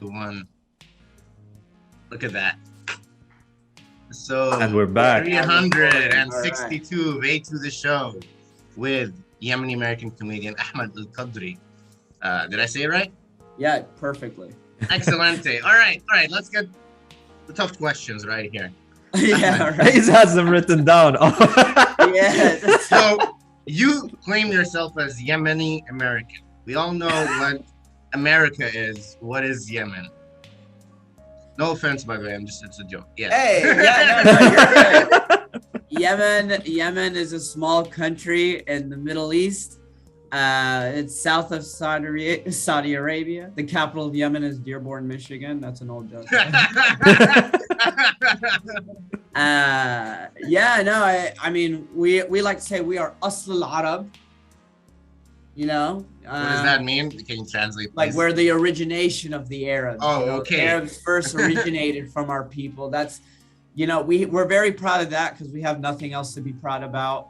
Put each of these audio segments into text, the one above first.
One. Look at that. So And we're back. 362 way to the show with Yemeni American comedian Ahmed Al-Kadri. Did I say it right? Yeah, perfectly. Excellente. All right. Let's get the tough questions right here. Yeah, right. He has them written down. Yeah. So you claim yourself as Yemeni American. We all know what America is. What is Yemen? No offense, by the way. It's a joke. Yeah. Hey, yeah, no, you're good. Yemen is a small country in the Middle East. It's south of Saudi Arabia. The capital of Yemen is Dearborn, Michigan. That's an old joke. I mean, we like to say we are Asl al-Arab. You know, what does that mean? Can you translate, please? Like we're the origination of the Arabs. Oh, okay. The Arabs first originated from our people. That's, you know, we're very proud of that because we have nothing else to be proud about.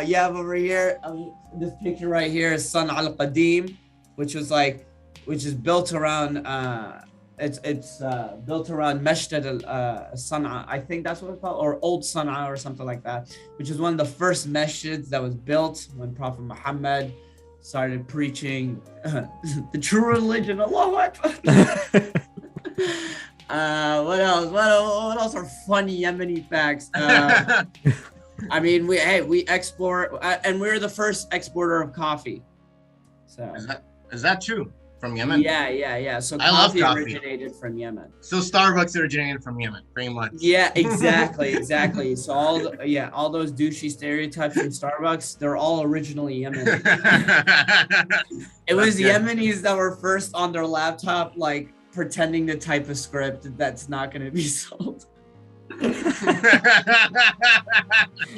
Yeah, over here, this picture right here is San Al-Qadim, which is built around. It's built around Masjid al-Sana'a. I think that's what it's called, or Old Sana'a or something like that, which is one of the first masjids that was built when Prophet Muhammad started preaching the true religion. Allahu Akbar. What else? What else are funny Yemeni facts? I mean, we export, and we're the first exporter of coffee. So is that true? From Yemen? Yeah. So I love coffee. Originated from Yemen. So Starbucks originated from Yemen, pretty much. Yeah, exactly. So all those douchey stereotypes from Starbucks, they're all originally Yemeni. It was Yemenis that were first on their laptop, like pretending to type a script that's not going to be sold.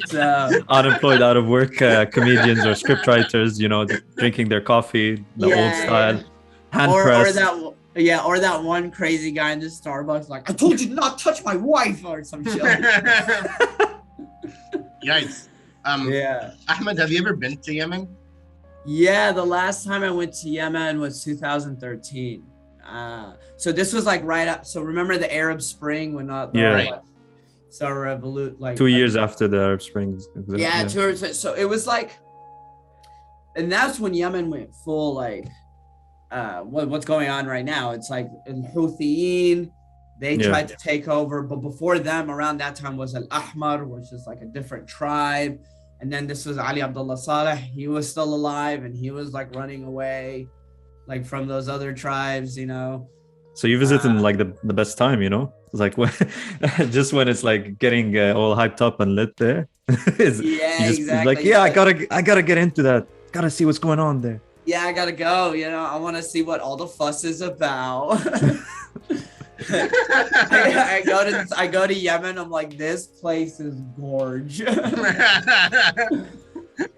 So, unemployed, out of work comedians or scriptwriters, you know, drinking their coffee the old style. Or that one crazy guy in the Starbucks, like, I told you to not touch my wife or some shit. Yikes. Ahmed, have you ever been to Yemen? Yeah, the last time I went to Yemen was 2013. So this was like right up. So remember the Arab Spring when so revolut, like 2 years after the Arab Spring. Yeah, 2 years. So it was like, and that's when Yemen went full like. What's going on right now? It's like in Houthiyyin, they tried to take over, but before them, around that time was Al-Ahmar, which is like a different tribe, and then this was Ali Abdullah Saleh. He was still alive, and he was like running away, like from those other tribes, you know. So you visited in like the best time, you know, it's like just when it's like getting all hyped up and lit there. Exactly. Like, I gotta get into that. Gotta see what's going on there. Yeah, I gotta go. You know, I want to see what all the fuss is about. I go to Yemen. I'm like, this place is gorge.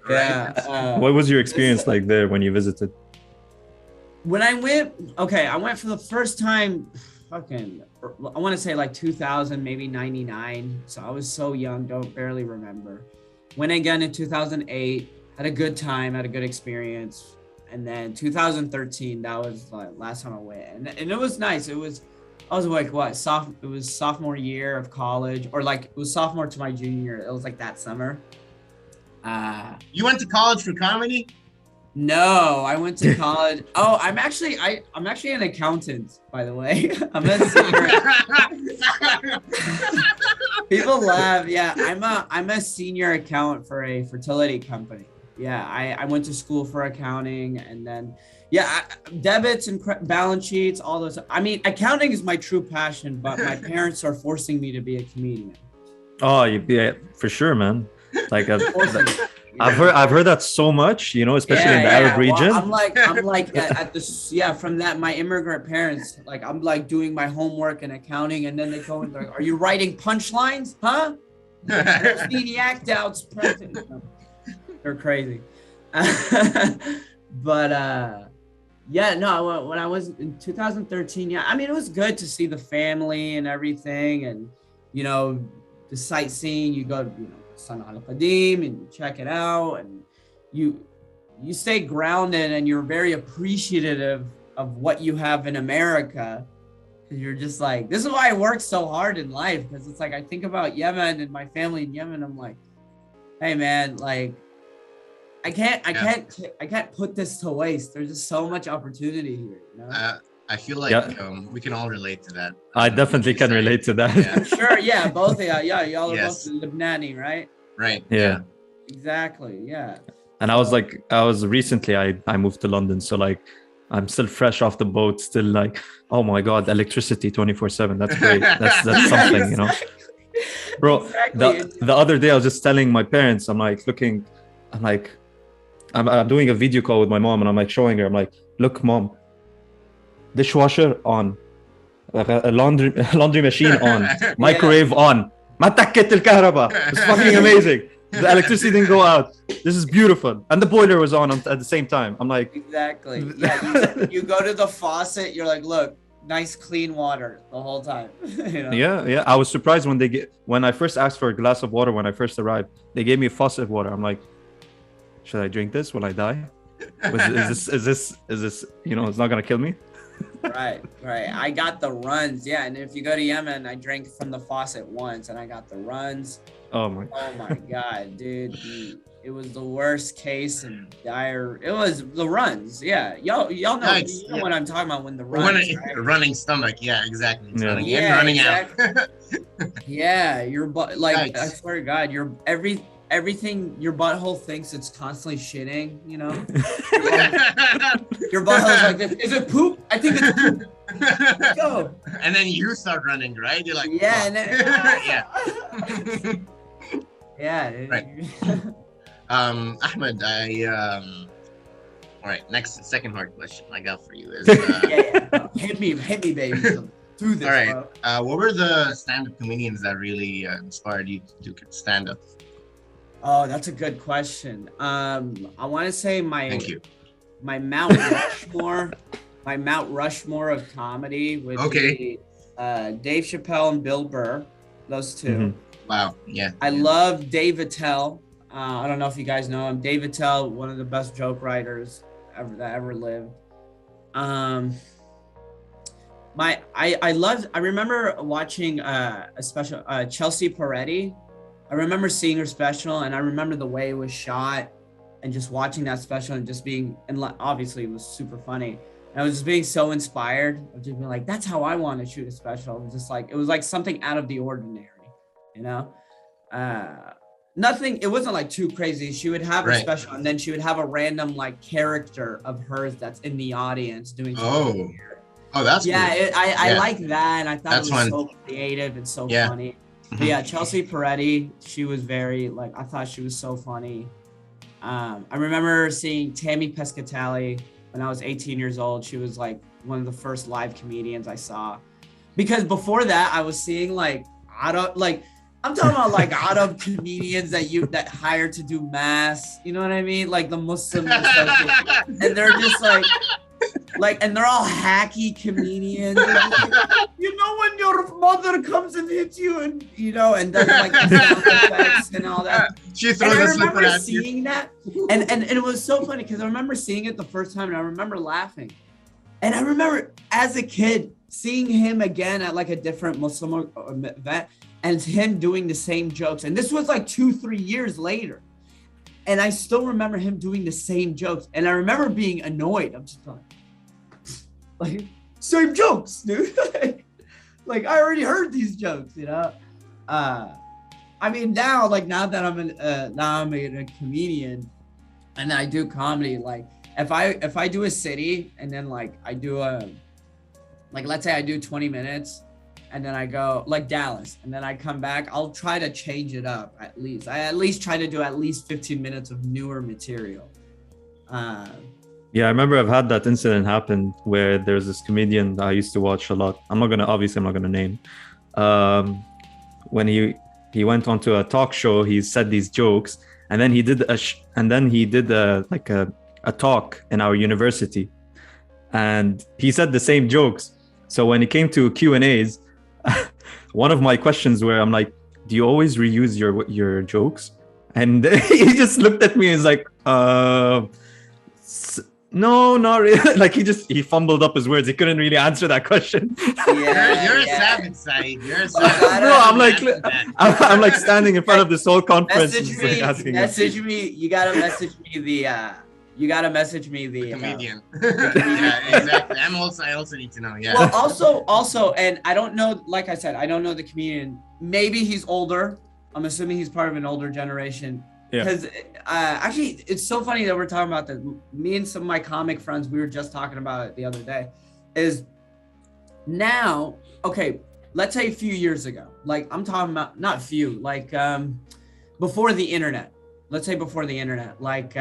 Yeah. What was your experience like there when you visited? When I went for the first time. I want to say like 2000, maybe 99. So I was so young, barely remember. Went again in 2008. Had a good time. Had a good experience. And then 2013, that was like last time I went, and it was nice. I was like it was sophomore year of college, or like it was sophomore to my junior year. It was like that summer. You went to college for comedy? No, I went to college. Oh, I'm actually an accountant, by the way. I'm a senior. People laugh. Yeah, I'm a senior accountant for a fertility company. Yeah, I went to school for accounting, and then debits and balance sheets, all those. I mean, accounting is my true passion, but my parents are forcing me to be a comedian. Oh, yeah, for sure, man. Like I've heard that so much, you know, especially in the Arab region. Well, I'm like at this, from that, my immigrant parents, like I'm like doing my homework in accounting, and then they go and like, are you writing punchlines? Huh? I don't see any act outs present. They're crazy. But when I was in 2013, I mean, it was good to see the family and everything, and you know, the sightseeing. You go, you know, San Al-Qadim, and you check it out, and you stay grounded and you're very appreciative of what you have in America. You're just like, this is why I work so hard in life, because it's like I think about Yemen and my family in Yemen. I'm like, hey man, like I can't put this to waste. There's just so much opportunity here, you know? I feel like we can all relate to that. I definitely can relate to that. I'm sure, yeah, both y'all are both Lebanese, right? Right. Yeah. Exactly, yeah. And I was recently I moved to London, so like I'm still fresh off the boat, still like, oh my god, electricity 24/7. That's great. That's something, you know. Bro, Exactly. the other day I was just telling my parents, I'm doing a video call with my mom, and I'm like showing her, I'm like, look mom, dishwasher on, like a laundry machine on, microwave on. ما تكت الكهرباء. It's fucking amazing. The electricity didn't go out. This is beautiful. And the boiler was on at the same time. I'm like, exactly. Yeah, you go to the faucet, you're like, look, nice clean water the whole time. You know? Yeah. I was surprised when I first asked for a glass of water when I first arrived. They gave me faucet water. I'm like, should I drink this? Will I die? Is this, you know, it's not gonna kill me? Right. I got the runs. Yeah, and if you go to Yemen, I drank from the faucet once, and I got the runs. Oh my God, dude. It was the worst case and dire. It was the runs. Yeah, y'all know, Nice. you know what I'm talking about when the runs. Right? Running stomach. Yeah, exactly. It's running in, Yeah, running exactly. out. Yeah, your butt, like, Nice. I swear to God, everything, your butthole thinks it's constantly shitting, you know? Your butthole's like, is it poop? I think it's poop. Let's go. And then you start running, right? You're like, Yeah, and then, yeah. yeah. Right. Ahmed, all right, second hard question I got for you is, Yeah. Hit me, baby. Do this, all right. bro. What were the stand-up comedians that really inspired you to do stand-up? Oh, that's a good question. I want to say Thank you. my Mount Rushmore of comedy would be Dave Chappelle and Bill Burr, those two. Mm-hmm. Wow, yeah. I love Dave Attell. I don't know if you guys know him. Dave Attell, one of the best joke writers that ever lived. I remember watching a special, Chelsea Peretti. I remember seeing her special, and I remember the way it was shot, and just watching that special and just being, and obviously it was super funny. And I was just being so inspired of just being like, that's how I want to shoot a special. It was just like, it was like something out of the ordinary, you know? Nothing, it wasn't like too crazy. She would have a special, and then she would have a random like character of hers that's in the audience doing something weird. Oh, that's cool. I like that, and I thought that's it was fun. So creative and so funny. But yeah, Chelsea Peretti, she was very, like, I thought she was so funny. I remember seeing Tammy Pescatelli when I was 18 years old. She was like one of the first live comedians I saw. Because before that, I was seeing like I'm talking about like Arab comedians that hire to do mass, you know what I mean? Like the Muslim and they're just like, and they're all hacky comedians. You know, when your mother comes and hits you, and you know, and does like the sound effects and all that. She throws and I a slipper remember at seeing you. that, and it was so funny because I remember seeing it the first time, and I remember laughing, and I remember as a kid seeing him again at like a different Muslim event, and him doing the same jokes, and this was like 2-3 years later. And I still remember him doing the same jokes. And I remember being annoyed. I'm just like same jokes, dude. Like I already heard these jokes, you know? I mean, now that I'm a comedian and I do comedy, like if I do a city and then like I do let's say I do 20 minutes and then I go like Dallas, and then I come back, I'll try to change it up at least. I at least try to do at least 15 minutes of newer material. Yeah, I remember I've had that incident happen where there's this comedian that I used to watch a lot. I'm not gonna name. When he went onto a talk show, he said these jokes, and then he did a talk in our university, and he said the same jokes. So when it came to Q&As, one of my questions were, I'm like, do you always reuse your jokes? And he just looked at me and was like, No, not really. Like he fumbled up his words. He couldn't really answer that question. You're a savage, Saeed. You're a savage. Bro, I'm like standing in front of this whole conference. Message me. You gotta message me the. You gotta message me the comedian. Yeah, exactly. I also need to know. Yeah. Well, also, and I don't know. Like I said, I don't know the comedian. Maybe he's older. I'm assuming he's part of an older generation. Yeah. Because actually, it's so funny that we're talking about that. Me and some of my comic friends, we were just talking about it the other day. Is now, okay, let's say a few years ago. Like I'm talking about, not few, like before the internet. Let's say before the internet. Like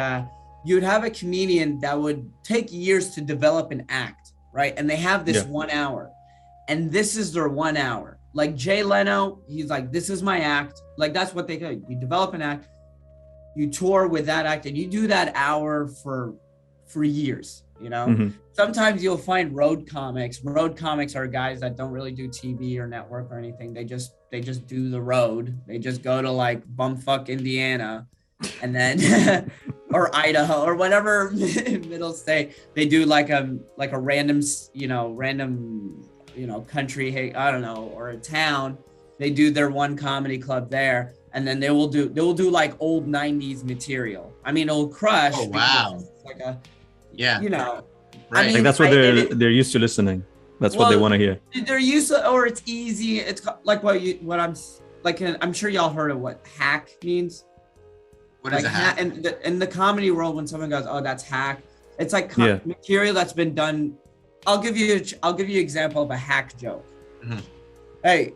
you'd have a comedian that would take years to develop an act, right? And they have this 1 hour. And this is their 1 hour. Like Jay Leno, he's like, this is my act. Like that's what they do. You develop an act. You tour with that act and you do that hour for years, you know? Mm-hmm. Sometimes you'll find road comics. Road comics are guys that don't really do TV or network or anything. They just do the road. They just go to like bumfuck Indiana and then or Idaho or whatever middle state. They do like a random country, I don't know, or a town. They do their one comedy club there. And then they will do like old 90s material. I mean, it'll crush. Oh, wow. Like a, yeah. You know. Right. I mean, like that's what they're used to listening. That's what they want to hear. They're used to, or it's easy. It's like I'm sure y'all heard of what hack means. What is a hack? In the comedy world, when someone goes, "Oh, that's hack," it's like material that's been done. I'll give you an example of a hack joke. Mm-hmm. Hey,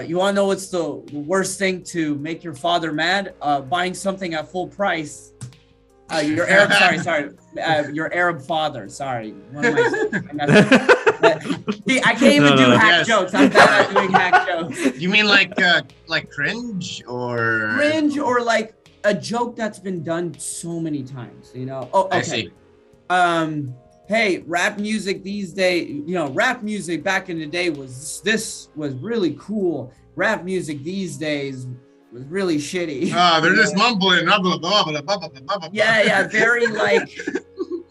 you want to know what's the worst thing to make your father mad? Buying something at full price. Your Arab, your Arab father. Sorry. I can't even do hack jokes. I'm bad at doing hack jokes. You mean like cringe or? Cringe or like a joke that's been done so many times, you know? Oh, okay. I see. Hey, rap music these days, rap music back in the day was really cool. Rap music these days was really shitty. They're just mumbling. Yeah, very like,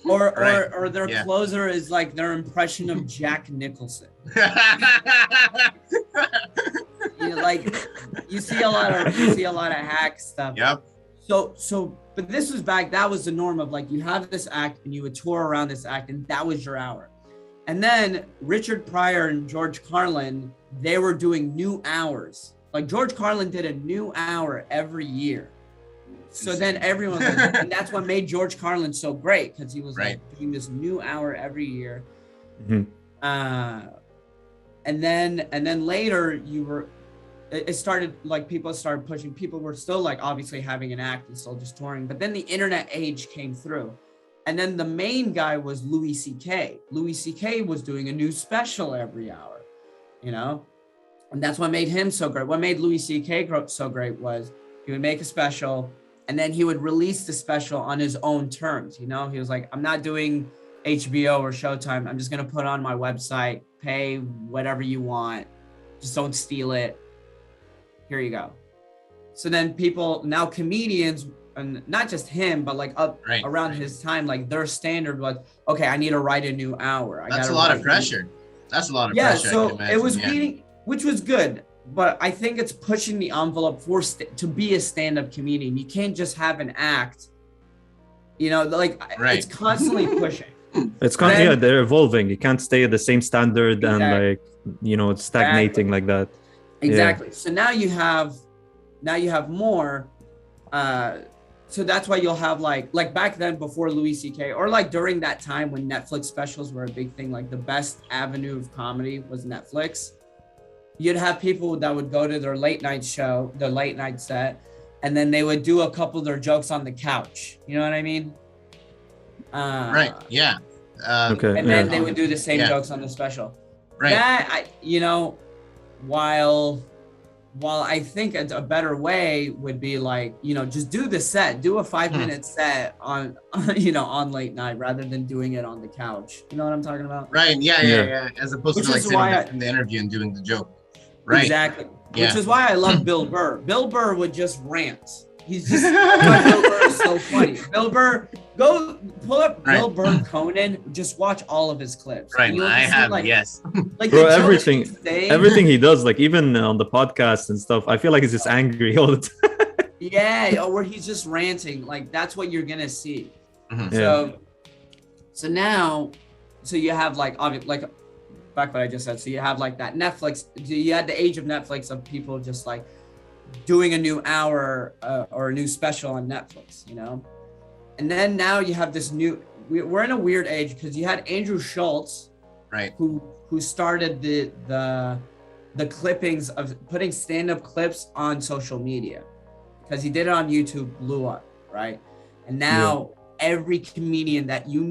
or their closer is like their impression of Jack Nicholson. You see a lot of hack stuff. Yep. But this was that was the norm of like, you have this act and you would tour around this act and that was your hour. And then Richard Pryor and George Carlin, they were doing new hours. Like George Carlin did a new hour every year. So then everyone, and that's what made George Carlin so great, because he was like doing this new hour every year. Mm-hmm. And then later it started like people started pushing. People were still like obviously having an act and still just touring. But then the internet age came through. And then the main guy was Louis C.K. Louis C.K. was doing a new special every hour, And that's what made him so great. What made Louis C.K. so great was he would make a special and then he would release the special on his own terms. He was like, I'm not doing HBO or Showtime. I'm just going to put it on my website, pay whatever you want. Just don't steal it. Here you go. So then now comedians, and not just him, but like around his time, like their standard was, okay, I need to write a new hour. That's a lot of pressure. That's a lot of pressure. Yeah, so it was beating, which was good. But I think it's pushing the envelope to be a stand-up comedian. You can't just have an act, it's constantly pushing. It's they're evolving. You can't stay at the same standard and it's stagnating like that. Exactly. Yeah. So now you have more. So that's why you'll have like back then before Louis C.K. or like during that time when Netflix specials were a big thing, like the best avenue of comedy was Netflix. You'd have people that would go to their late night show, their late night set, and then they would do a couple of their jokes on the couch. You know what I mean? Right. Yeah. Okay. And then they would do the same jokes on the special. Right. That while I think a better way would be like, just do the set, do a 5-minute set on late night rather than doing it on the couch. You know what I'm talking about? Right. Yeah. As opposed to like sitting in the interview and doing the joke. Right. Exactly. Yeah. Which is why I love Bill Burr. Bill Burr would just rant. He's just that's why Bill Burr is so funny. Bill Burr, go pull up Bill Burr Conan. Just watch all of his clips. Right, You'll I just see, have, like, yes. like Bro, the jokes everything, he's saying. everything he does, like even on the podcast and stuff, I feel like he's just angry all the time. Yeah, or he's just ranting. Like that's what you're gonna see. Mhm. So now, so you have like back what I just said. So you have like that Netflix. You had the age of Netflix of people just like doing a new hour or a new special on Netflix, you know. And then now you have this new. We're in a weird age because you had Andrew Schultz, Right. who started the clippings of putting stand-up clips on social media, because he did it on YouTube, blew up, right? And now every comedian that you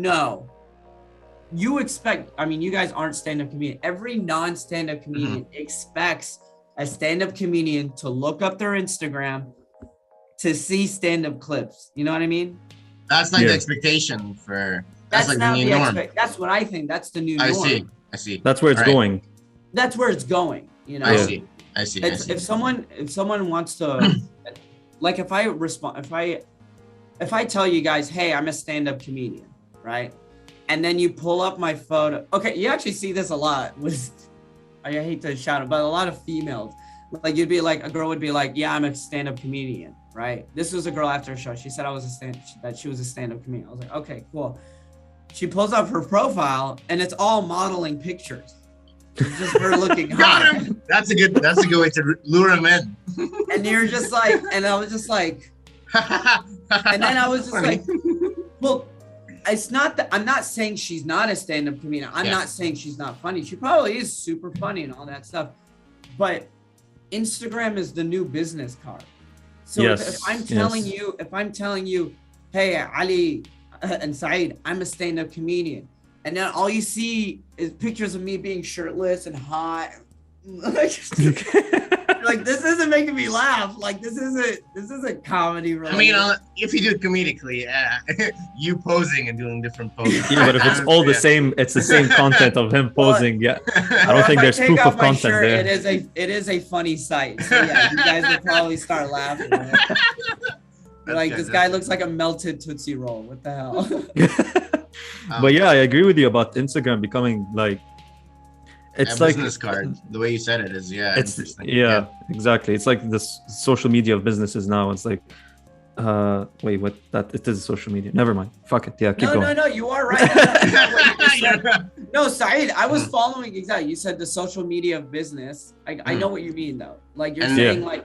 expect, I mean, you guys aren't stand-up comedian. Every non-stand-up comedian expects a stand-up comedian to look up their Instagram to see stand-up clips. You know what I mean? That's like the expectation for. That's like the new norm. That's what I think. That's the new norm. I see. That's where it's going. That's where it's going. You know. I see. If someone wants to, like, if I tell you guys, hey, I'm a stand-up comedian, right? And then you pull up my photo. Okay, you actually see this a lot with, I hate to shout it, but a lot of females. Like you'd be like, a girl would be like, yeah, I'm a stand-up comedian, right? This was a girl after a show. She said she was a stand-up comedian. I was like, okay, cool. She pulls up her profile and it's all modeling pictures. It's just her looking hot. That's a good way to lure him in. And you're just like, and I was just like, and then I was just like, well, it's not that I'm not saying she's not a stand-up comedian. I'm not saying she's not funny. She probably is super funny and all that stuff. But Instagram is the new business card. So if I'm telling you, hey, Ali and Saeed, I'm a stand-up comedian, and then all you see is pictures of me being shirtless and hot. Like, this isn't making me laugh. Like, this isn't comedy, right? I mean, if you do it comedically, you posing and doing different poses. Yeah, but if it's all the same, it's the same content of him posing. Yeah, I don't think there's proof of content there. It is a funny sight. So yeah, you guys will probably start laughing. Right? Like, this guy looks like a melted Tootsie Roll. What the hell? But yeah, I agree with you about Instagram becoming like, it's like business card. The way you said it is, it's interesting. Yeah, exactly. It's like this social media of businesses now. It's like, wait, what? That it is social media. Never mind. Fuck it. Yeah, keep going. No, you are right. No, Saeed, I was following exactly. You said the social media of business. I know what you mean though. Like you're saying, like,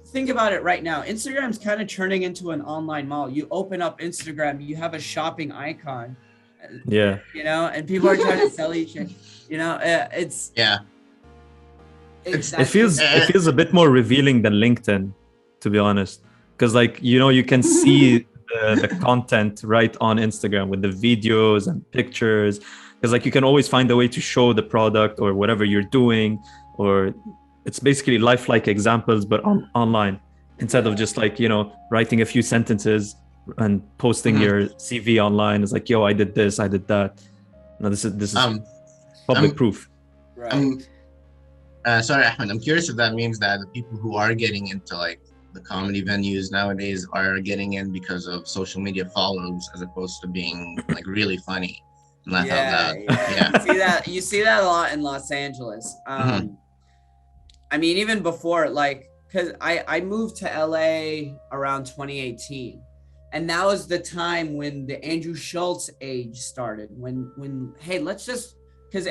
think about it right now. Instagram's kind of turning into an online mall. You open up Instagram, you have a shopping icon. Yeah. You know, and people are trying to sell each other. You know, it feels a bit more revealing than LinkedIn, to be honest, because like, you know, you can see the content right on Instagram with the videos and pictures, because like you can always find a way to show the product or whatever you're doing, or it's basically lifelike examples but online, instead of just like, you know, writing a few sentences and posting your CV online. It's like, yo, I did this, I did that. No, this is public proof. Right. Sorry, Ahmed. I'm curious if that means that the people who are getting into like the comedy venues nowadays are getting in because of social media follows, as opposed to being like really funny and laugh out loud. Yeah. You see that a lot in Los Angeles. I mean, even before, like, because I moved to LA around 2018. And that was the time when the Andrew Schultz age started. When hey, let's just, because,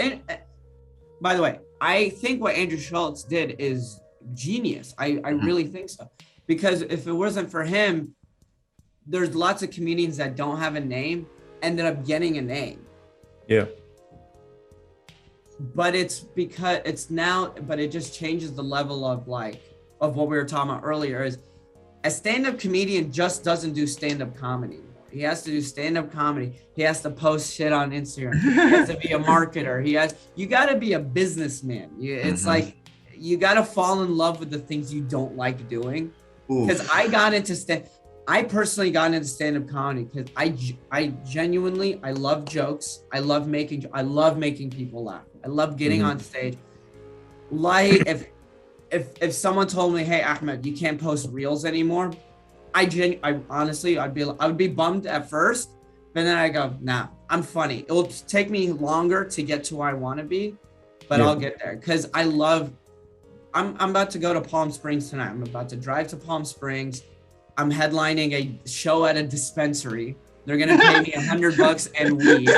by the way, I think what Andrew Schultz did is genius. I really think so. Because if it wasn't for him, there's lots of comedians that don't have a name, ended up getting a name. Yeah. But it's because but it just changes the level of like, of what we were talking about earlier is, a stand-up comedian just doesn't do stand-up comedy anymore. He has to do stand-up comedy. He has to post shit on Instagram. He has to be a marketer. You got to be a businessman. It's like, you got to fall in love with the things you don't like doing. Because I personally got into stand-up comedy because I genuinely, I love jokes. I love making people laugh. I love getting on stage. Like, if someone told me, hey, Ahmed, you can't post reels anymore, I honestly, I would be bummed at first, but then I go, nah, I'm funny. It will take me longer to get to where I want to be, but I'll get there because I'm about to go to Palm Springs tonight. I'm about to drive to Palm Springs. I'm headlining a show at a dispensary. They're gonna pay me $100 and weed.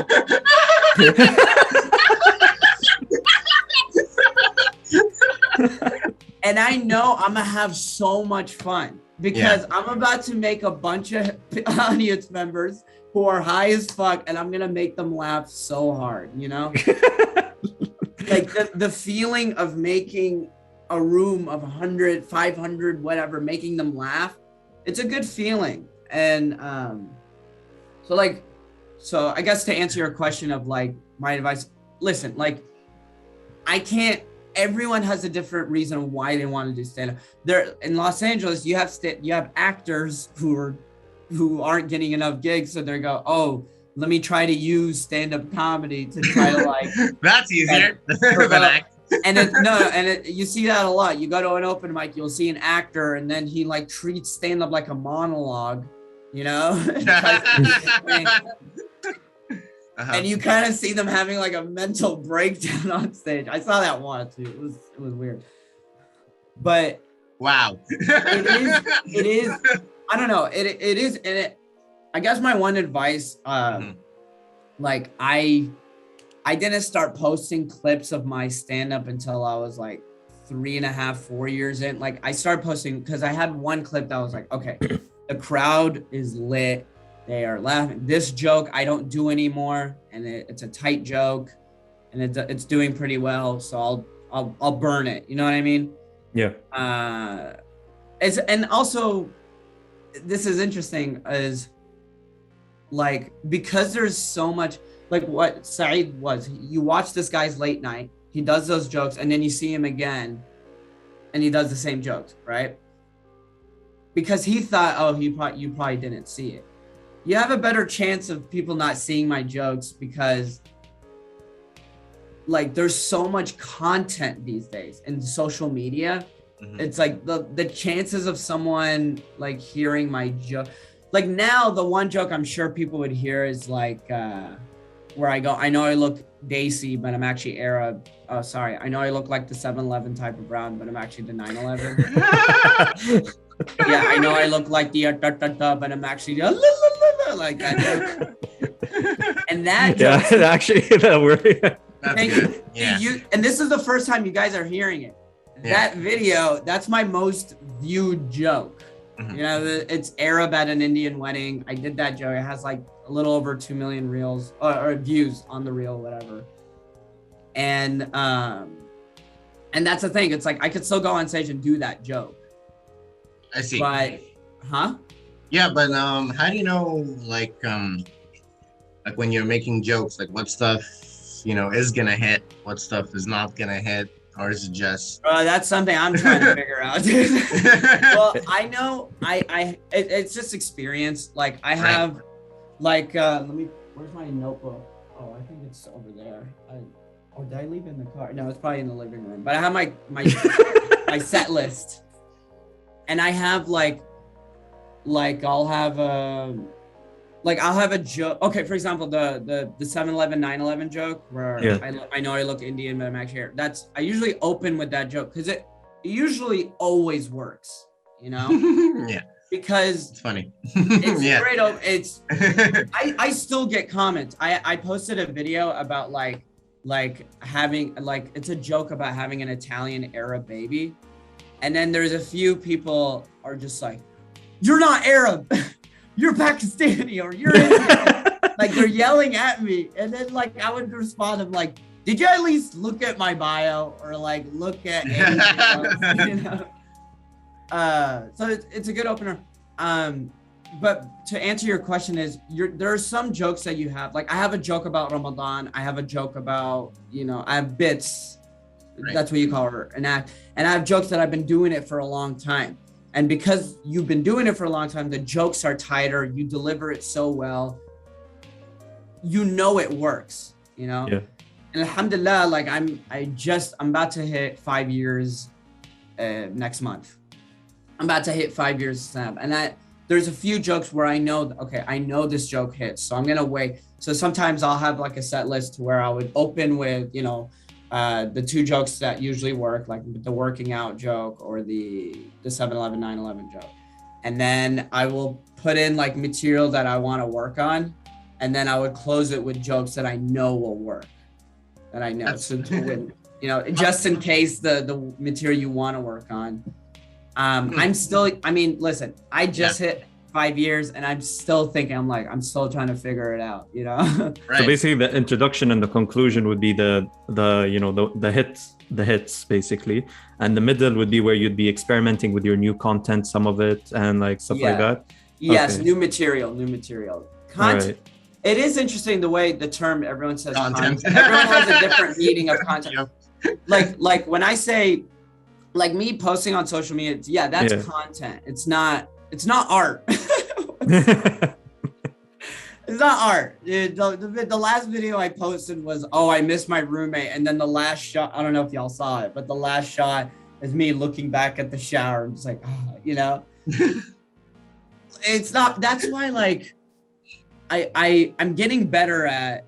And I know I'm gonna have so much fun because I'm about to make a bunch of audience members who are high as fuck, and I'm gonna make them laugh so hard, you know? Like the feeling of making a room of 100, 500, whatever, making them laugh, it's a good feeling. And so I guess to answer your question of like my advice, listen, like everyone has a different reason why they want to do stand-up. There in Los Angeles, you have actors who aren't getting enough gigs, so they go, oh, let me try to use stand-up comedy to try to like that's easier than act. You see that a lot. You go to an open mic, you'll see an actor, and then he like treats stand-up like a monologue, you know? And you kind of see them having like a mental breakdown on stage. I saw that once. It was weird. But wow. it is I don't know. It is, and I guess my one advice, like I didn't start posting clips of my stand-up until I was like 3.5, 4 years in. Like I started posting because I had one clip that was like, okay, the crowd is lit. They are laughing. This joke I don't do anymore, and it's a tight joke, and it's doing pretty well. So I'll burn it. You know what I mean? Yeah. And also, this is interesting, is like because there's so much, like what Saeed was. You watch this guy's late night. He does those jokes, and then you see him again, and he does the same jokes, right? Because he thought, oh, you probably didn't see it. You have a better chance of people not seeing my jokes because like there's so much content these days in social media. It's like the chances of someone like hearing my joke, like now the one joke I'm sure people would hear is like where I go, I know I look Desi, but I'm actually Arab. Oh, sorry. I know I look like the 7-Eleven type of brown, but I'm actually the 9/11. Yeah, I know I look like the but I'm actually like that. And that joke, actually that word. Thank you. Yeah. And this is the first time you guys are hearing it. That video, that's my most viewed joke. You know, it's Arab at an Indian wedding. I did that joke. It has like a little over 2 million reels or views on the reel, whatever. And that's the thing. It's like I could still go on stage and do that joke. I see. But, yeah, but how do you know like when you're making jokes, like what stuff is gonna hit, what stuff is not gonna hit, or is it just? That's something I'm trying to figure out. Well, I know it's just experience. Like I have, like where's my notebook? Oh, I think it's over there. Did I leave it in the car? No, it's probably in the living room. But I have my my set list. And I have like I'll have a joke. Okay, for example, the 7-Eleven 9/11 joke where I know I look Indian, but I'm actually here. I usually open with that joke because it usually always works, you know? Yeah. Because it's funny. It's great. It's I still get comments. I posted a video about like having like it's a joke about having an Italian Arab baby. And then there's a few people are just like, you're not Arab, you're Pakistani, or you're Indian. Like they're yelling at me. And then like I would respond, I'm like, did you at least look at my bio or like look at anything else? You know? So it's a good opener. But to answer your question is there are some jokes that you have. Like I have a joke about Ramadan. I have a joke about, I have bits. Right. That's what you call her, an act. And I have jokes that I've been doing it for a long time. And because you've been doing it for a long time, the jokes are tighter. You deliver it so well. You know it works, Yeah. And alhamdulillah, like I'm about to hit 5 years next month. I'm about to hit 5 years of stand-up. And there's a few jokes where I know, okay, I know this joke hits, so I'm gonna wait. So sometimes I'll have like a set list to where I would open with, you know, the two jokes that usually work, like the working out joke or the 7-Eleven 9/11 joke, and then I will put in like material that I want to work on, and then I would close it with jokes that I know will work, that I know. So you know, just in case the material you want to work on. I'm still, I mean, listen, I just hit 5 years and I'm still thinking, I'm still trying to figure it out, you know? Right. So basically the introduction and the conclusion would be the you know, the hits basically. And the middle would be where you'd be experimenting with your new content, some of it, and like stuff like that. Yes, okay. new material. Content. Right. It is interesting the way the term everyone says content. Everyone has a different meaning of content. Like when I say, like me posting on social media, that's content. It's not art. It's not art. The last video I posted was, I miss my roommate. And then the last shot, I don't know if y'all saw it, but the last shot is me looking back at the shower and just like, you know, it's not, that's why like, I'm getting better at,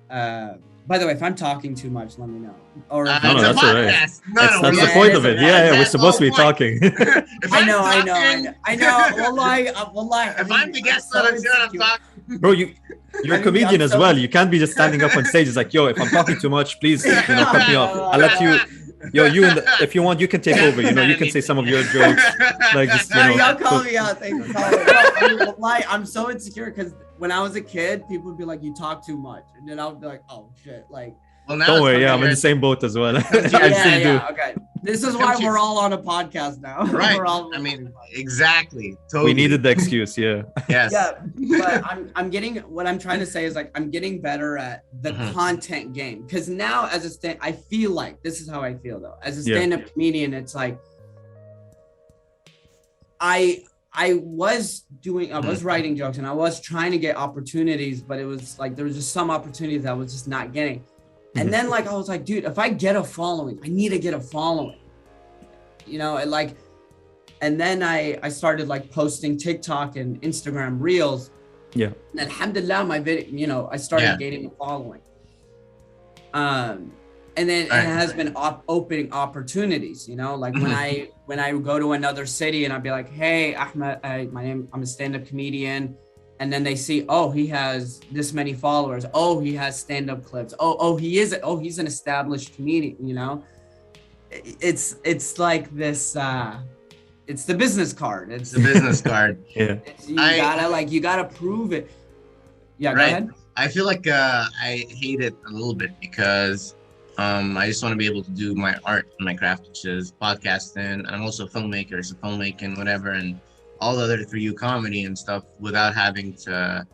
by the way, if I'm talking too much, let me know. Or no, that's all right. That's the point of it. Yeah, we're supposed to be talking. I know. Wallahi, if I'm the guest that I'm sure I'm talking. Bro, you're a comedian as well. You can't be just standing up on stage. It's like, yo, if I'm talking too much, please, you know, cut me off. I'll let you. Yo, if you want, you can take over. You know, you can say some of your jokes. Like, just, you know. Y'all call me out. Thanks for calling me. I'm so insecure because when I was a kid, people would be like, you talk too much. And then I would be like, oh, shit. Like, well, now don't worry. I'm in the same boat as well. Okay. This is why we're all on a podcast now. Right. I mean, exactly. Totally. We needed the excuse. Yeah. Yes. Yeah. But I'm getting, what I'm trying to say is like, I'm getting better at the content game. Because now as a I feel like, this is how I feel though. As a stand-up comedian, it's like, I was writing jokes and I was trying to get opportunities, but it was like, there was just some opportunities that I was just not getting. And then like, I was like, dude, if I get a following, I need to get a following, you know, and then I started like posting TikTok and Instagram reels. Yeah. And alhamdulillah, my video, you know, I started getting a following. And then it has been opening opportunities, you know, like when I go to another city and I'd be like, hey, Ahmed, I'm a stand-up comedian. And then they see, he has this many followers. He has stand-up clips. He's an established comedian, you know? It's like this, it's the business card. It's the business card. You gotta prove it. Yeah, go ahead. I feel like I hate it a little bit because I just want to be able to do my art and my craft, which is podcasting. And I'm also a filmmaker, so filmmaking, whatever, and all the other for you comedy and stuff without having to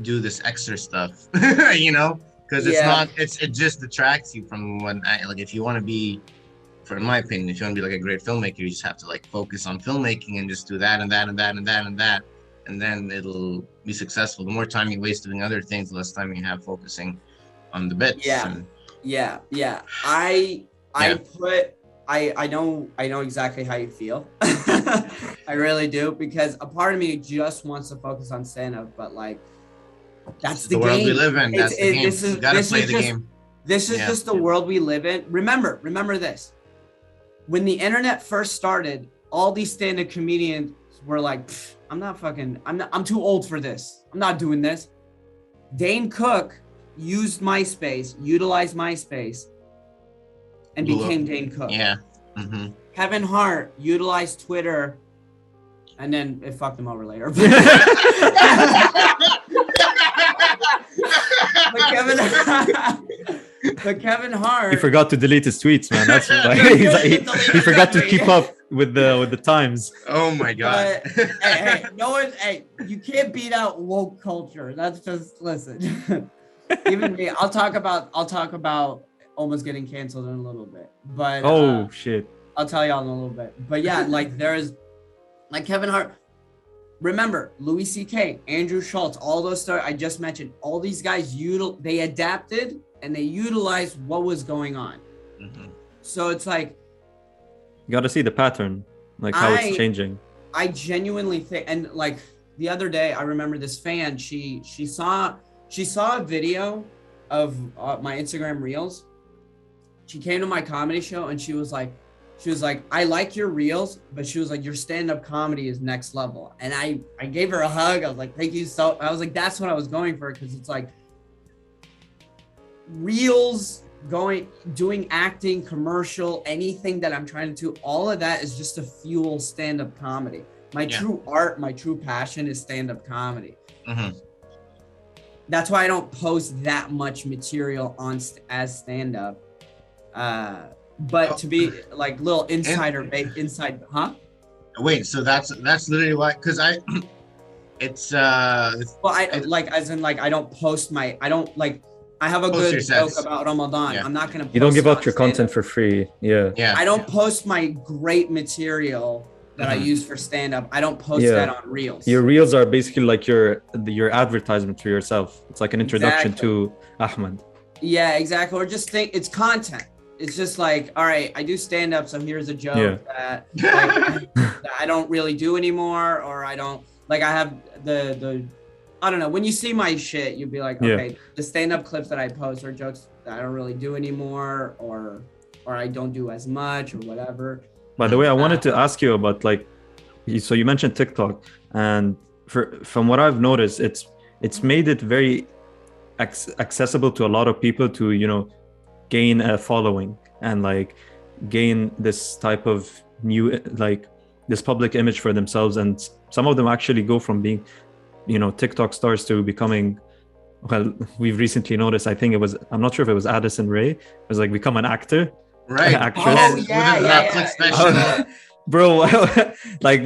do this extra stuff, you know, because it just detracts you from like if you want to be, for in my opinion, if you want to be like a great filmmaker, you just have to like focus on filmmaking and just do that and that and that and that and that, and then it'll be successful. The more time you waste doing other things, the less time you have focusing on the bits. I know exactly how you feel. I really do, because a part of me just wants to focus on stand-up, but like that's the world game we live in. That's the game. You gotta play the game. This is just the world we live in. Remember this. When the internet first started, all these stand-up comedians were like, I'm too old for this. I'm not doing this. Dane Cook utilized MySpace and became Dane Cook. Yeah. Kevin Hart utilized Twitter, and then it fucked him over later. But Kevin Hart, he forgot to delete his tweets, man. That's why he forgot to keep up with the times. Oh my god. Hey, you can't beat out woke culture. That's just, listen. Even me, I'll talk about almost getting canceled in a little bit, but shit, I'll tell y'all in a little bit. But yeah, like there's like Kevin Hart, remember Louis C.K., Andrew Schultz, all those stars I just mentioned, all these guys they adapted and they utilized what was going on. So it's like, you got to see the pattern, like how it's changing. I genuinely think, and like the other day, I remember this fan. She saw a video of my Instagram reels. She came to my comedy show and she was like, I like your reels, but she was like, your stand-up comedy is next level. And I gave her a hug. I was like, thank you. So I was like, that's what I was going for, because it's like reels, doing acting, commercial, anything that I'm trying to do, all of that is just to fuel stand-up comedy. My true art, my true passion is stand-up comedy. Mm-hmm. That's why I don't post that much material as stand-up. But to be like little insider, huh? Wait, so that's literally why, because it's well, I don't post I have a good joke about Ramadan. I'm not gonna post. You don't give out your content for free. Yeah. I don't post my great material that I use for stand-up. I don't post that on reels. Your reels are basically like your advertisement for yourself. It's like an introduction to Ahmed. Yeah, exactly. Or just think it's content. It's just like, all right, I do stand-up, so here's a joke that I don't really do anymore, or I don't like. I have the I don't know. When you see my shit, you'll be like, okay, the stand-up clips that I post are jokes that I don't really do anymore, or I don't do as much, or whatever. By the way, I wanted to ask you about so you mentioned TikTok, and from what I've noticed, it's made it very accessible to a lot of people to gain a following and gain this type of new this public image for themselves, and some of them actually go from being TikTok stars to becoming, well, we've recently noticed, I think I'm not sure if it was Addison Rae, it was become an actor. Right. Actress. Oh, yeah. Bro,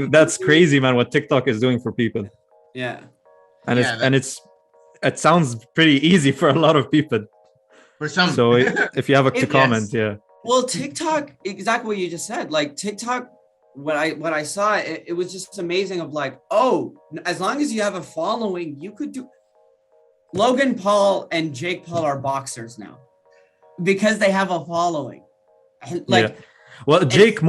that's crazy, man, what TikTok is doing for people. Yeah. And it sounds pretty easy for a lot of people. For some. So if you have to comment, Well, TikTok, exactly what you just said. TikTok, when I saw it, it was just amazing of as long as you have a following, you could do. Logan Paul and Jake Paul are boxers now because they have a following. Well, Jake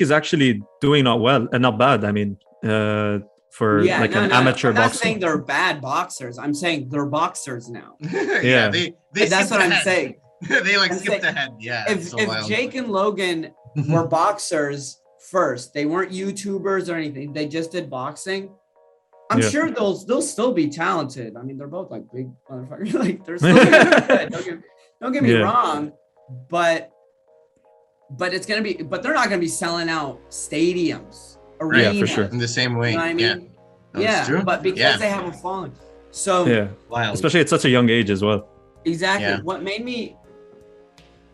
is actually doing not well and not bad. I mean, for an amateur boxer. I'm not saying they're bad boxers. I'm saying they're boxers now. They that's what I'm saying. They skipped ahead. Yeah. If Jake and Logan were boxers first, they weren't YouTubers or anything, they just did boxing, I'm sure they'll still be talented. I mean, they're both big motherfuckers. They're still good. Don't get me wrong, but it's gonna be, but they're not gonna be selling out stadiums, arenas. Yeah, for sure. In the same way. You know what I mean? Yeah, but because they have a following. So especially at such a young age as well. Exactly. Yeah. What made me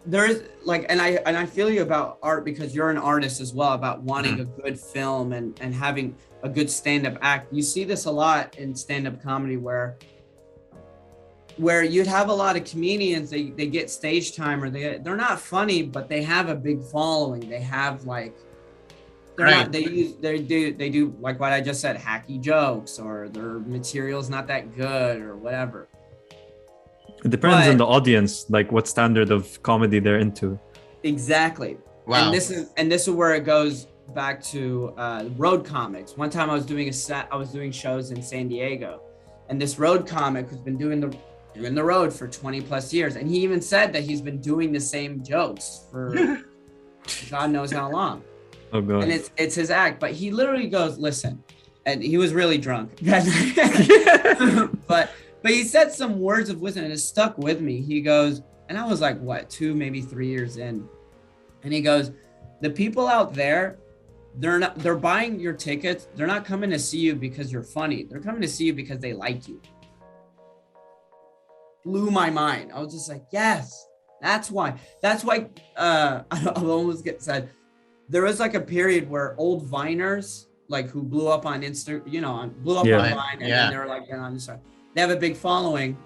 there is and I feel you about art, because you're an artist as well, about wanting a good film and having a good stand-up act. You see this a lot in stand-up comedy where you'd have a lot of comedians, they get stage time, or they're not funny, but they have a big following. They have they do what I just said, hacky jokes, or their material's not that good or whatever. It depends on the audience, what standard of comedy they're into. Exactly. Wow. And this is where it goes back to road comics. One time I was doing shows in San Diego, and this road comic has been doing the road for 20 plus years, and he even said that he's been doing the same jokes for God knows how long. Oh god. And it's his act, but he literally goes, listen, and he was really drunk. But he said some words of wisdom, and it stuck with me. He goes, and I was 2, maybe 3 years in, and he goes, the people out there, they're buying your tickets. They're not coming to see you because you're funny. They're coming to see you because they like you. Blew my mind. I was just yes, that's why I almost get said, there was a period where old Viners, who blew up on Insta, blew up on Vine, and then they were they're on Instagram. They have a big following.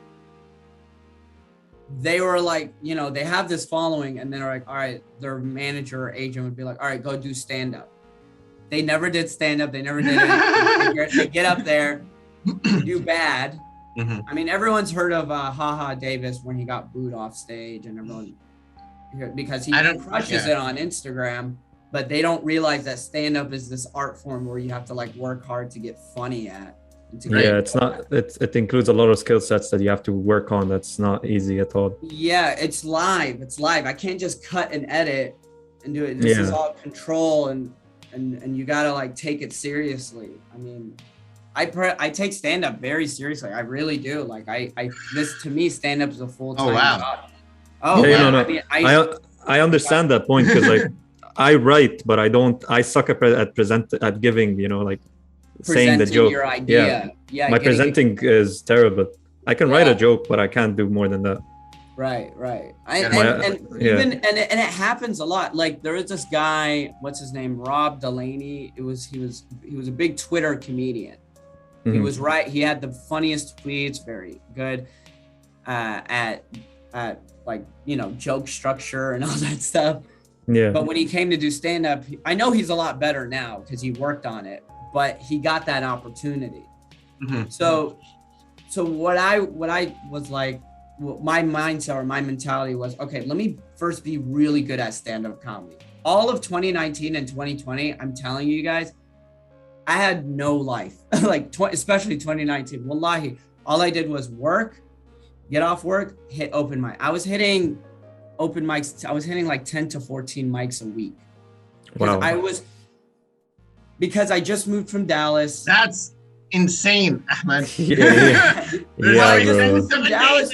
They were they have this following, and then they're all right, their manager or agent would be all right, go do stand-up. They never did stand-up. They never did it. They get up there, do bad. Mm-hmm. I mean, everyone's heard of Haha Davis when he got booed off stage, and everyone, because he crushes it on Instagram. but they don't realize that stand-up is this art form where you have to like work hard to get funny at. Yeah, it's not. It includes a lot of skill sets that you have to work on. That's not easy at all. Yeah, it's live. It's live. I can't just cut and edit and do it. This is all control, and you gotta like take it seriously. I mean, I take stand-up very seriously. I really do. Like this to me, stand-up is a full-time job. Oh yeah, wow. no. I mean, I understand that point because like I write, but I don't. I suck at giving. You know, like saying the joke. Your idea. Yeah. My presenting is terrible. I can write a joke, but I can't do more than that. Right. And it happens a lot. Like there is this guy, what's his name? Rob Delaney. He was a big Twitter comedian. Mm-hmm. He was he had the funniest tweets, very good at like, you know, joke structure and all that stuff. Yeah. But when he came to do stand-up, I know he's a lot better now because he worked on it, but he got that opportunity. Mm-hmm. So what I was like, my mindset or my mentality was, okay, let me first be really good at stand-up comedy. All of 2019 and 2020, I'm telling you guys, I had no life. Like especially 2019. Wallahi, all I did was work, get off work, hit open mic. I was hitting open mics. I was hitting like 10 to 14 mics a week. Wow. Because I just moved from Dallas. That's insane, Ahmed. Yeah, bro. Dallas.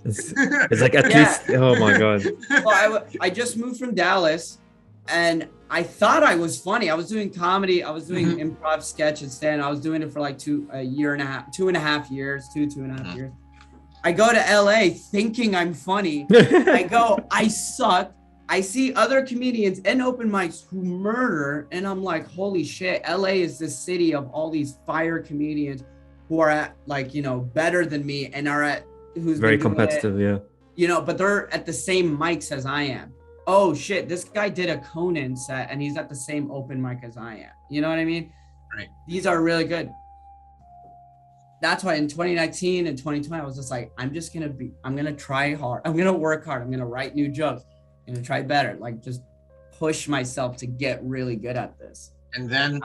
It's like at least, oh my God. Well, I just moved from Dallas and I thought I was funny. I was doing comedy. I was doing improv sketch and stand. I was doing it for like 2.5 years. I go to LA thinking I'm funny. I suck. I see other comedians and open mics who murder, and I'm like, holy shit, LA is this city of all these fire comedians who are at like, you know, better than me and are at who's very competitive, you know, but they're at the same mics as I am. Oh shit, this guy did a Conan set and he's at the same open mic as I am. You know what I mean? Right. These are really good. That's why in 2019 and 2020, I was just like, I'm gonna try hard. I'm gonna work hard. I'm gonna write new jokes. I'm gonna try better. Like just push myself to get really good at this. And then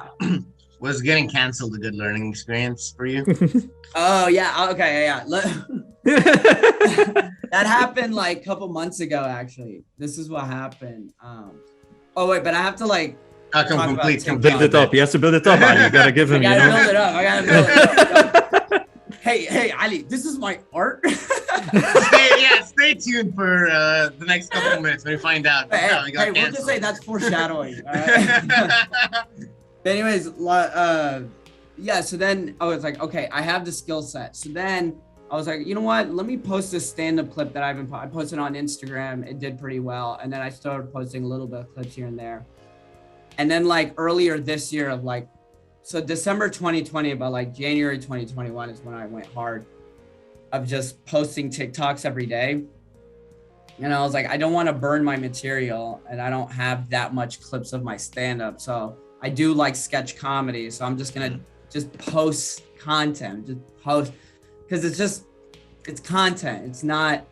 was getting canceled a good learning experience for you? Oh yeah. Okay. Yeah. That happened like a couple months ago, actually. This is what happened. Oh wait, but I have to like build it up. He has to build it up, Ali. You gotta give him. I gotta build it up. Hey, Ali, this is my art. Stay tuned for the next couple of minutes when we find out. We'll just say that's foreshadowing. All right? Anyways, so then I was like, okay, I have the skill set. So then I was like, you know what? Let me post this stand-up clip that I posted on Instagram. It did pretty well. And then I started posting a little bit of clips here and there. And then like earlier this year of like, so December 2020, about like January 2021 is when I went hard of just posting TikToks every day. And I was like, I don't want to burn my material and I don't have that much clips of my stand-up. So I do like sketch comedy. So I'm just going to just post content, because it's content. It's not,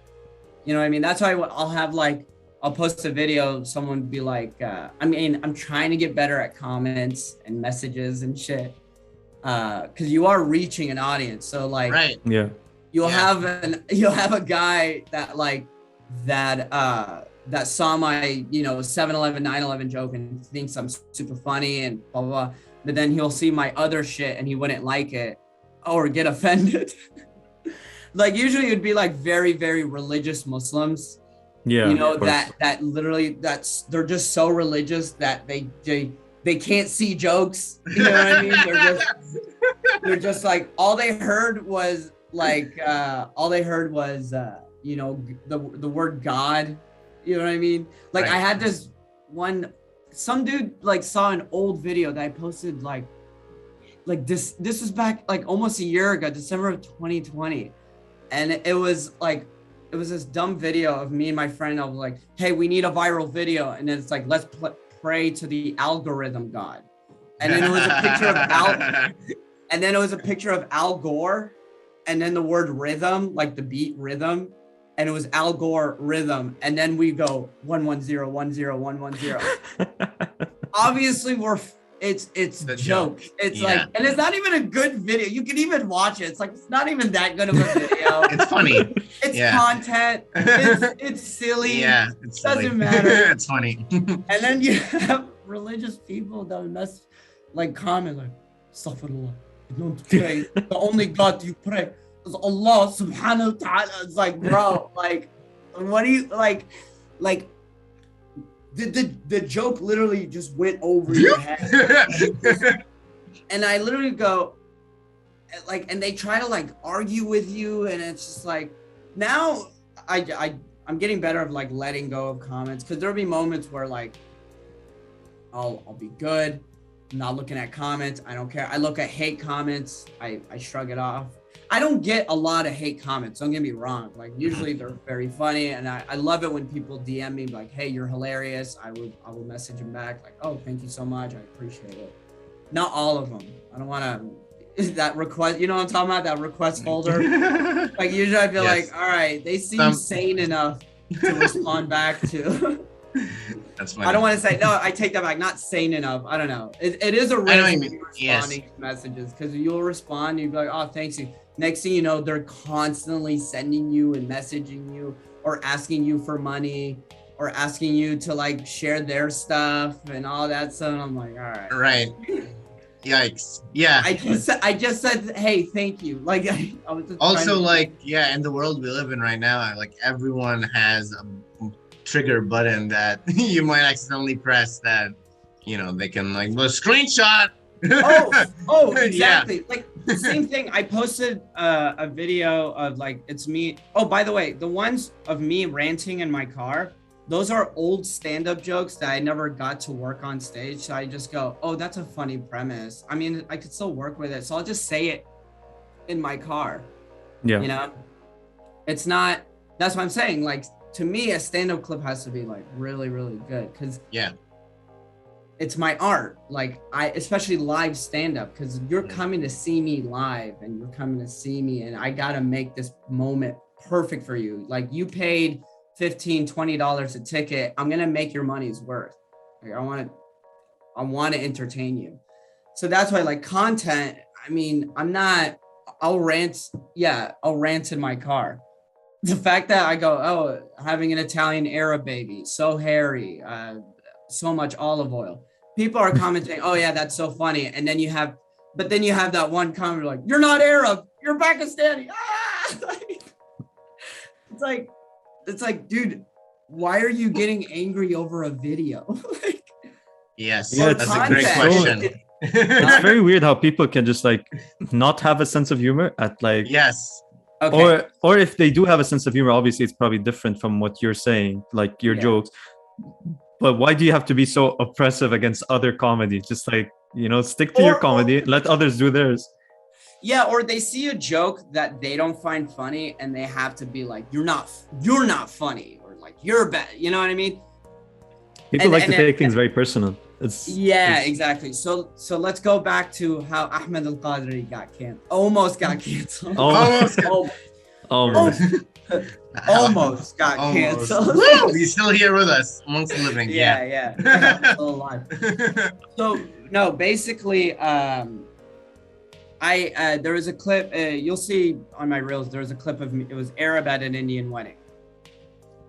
you know what I mean? That's why I'll have like, I'll post a video, someone be like, I'm trying to get better at comments and messages and shit. Cause you are reaching an audience. So like, right. Yeah. You'll have a guy that like, that saw my, 7-Eleven, 9/11 joke and thinks I'm super funny and blah, blah, blah. But then he'll see my other shit and he wouldn't like it or get offended. Like usually it would be like very, very religious Muslims. Yeah. That literally they're just so religious that they can't see jokes. You know what I mean? They're just like, all they heard was the word God. You know what I mean? Like right. I had this some dude like saw an old video that I posted like this was back like almost a year ago, December of 2020. And it was this dumb video of me and my friend. I was like, hey, we need a viral video. And then it's like, let's pray to the algorithm God. And then it was a picture of Al Gore. And then the word rhythm, like the beat rhythm. And it was Al Gore rhythm. And then we go 110, 10, 110. obviously it's The joke. joke. It's Yeah. like, and it's not even a good video. You can even watch it. It's like it's not even that good of a video. It's funny. It's Yeah. content. It's silly. Yeah, it's silly. Doesn't matter. It's funny. And then you have religious people that mess like comment like, Astaghfirullah, you don't pray. The only God you pray is Allah subhanahu wa ta'ala. It's like, bro, like, what do you like the joke literally just went over your head. And I literally go like, and they try to like argue with you, and it's just like, now I'm getting better of like letting go of comments, because there'll be moments where like I'll be good, I'm not looking at comments, I don't care. I look at hate comments, I shrug it off. I don't get a lot of hate comments, don't get me wrong. Like usually they're very funny, and I love it when people DM me like, hey, you're hilarious. I will message them back like, oh, thank you so much, I appreciate it. Not all of them. I don't want to, that request, you know what I'm talking about, that request folder. Like usually I feel like, all right, they seem sane enough to respond back to. That's funny. I don't want to say, no, I take that back, not sane enough. I don't know. It is a risk responding to messages, because you'll respond, you'll be like, oh, thanks you. Next thing you know, they're constantly sending you and messaging you, or asking you for money, or asking you to like share their stuff and all that stuff. And I'm like, all right. Right. Yikes. Yeah. I just said, hey, thank you. Like I was just also like, yeah, in the world we live in right now, like everyone has a trigger button that you might accidentally press, that, you know, they can like, well, screenshot. Oh, exactly. Yeah. Like the same thing. I posted a video of like, it's me. Oh, by the way, the ones of me ranting in my car, those are old stand-up jokes that I never got to work on stage. So I just go, oh, that's a funny premise. I mean, I could still work with it. So I'll just say it in my car. Yeah. You know, it's not, that's what I'm saying. Like, to me, a stand-up clip has to be like really, really good. Cause yeah, it's my art. Like especially live stand-up, because you're coming to see me live, and you're coming to see me, and I got to make this moment perfect for you. Like you paid $15-20 a ticket, I'm gonna make your money's worth. Like I want to entertain you. So that's why, like, content, I mean, I'll rant in my car. The fact that I go, oh, having an Italian Arab baby, so hairy, so much olive oil, people are commenting, oh yeah, that's so funny. And then you have that one comment like, you're not Arab, you're Pakistani. It's like, dude, why are you getting angry over a video? Yes, yeah, that's a great question. It's very weird how people can just like not have a sense of humor at like, yes. Okay. Or if they do have a sense of humor, obviously it's probably different from what you're saying, like your jokes. But why do you have to be so oppressive against other comedy? Just like, you know, stick to your comedy, let others do theirs. Yeah, or they see a joke that they don't find funny, and they have to be like, you're not funny, or like you're bad. You know what I mean? People like to take things very personal. It's exactly. So let's go back to how Ahmed Al-Kadri almost got canceled. Almost got canceled. He's still here with us amongst the living. Yeah. Still alive. So no, basically, there was a clip, you'll see on my reels, there was a clip of me, it was Arab at an Indian wedding.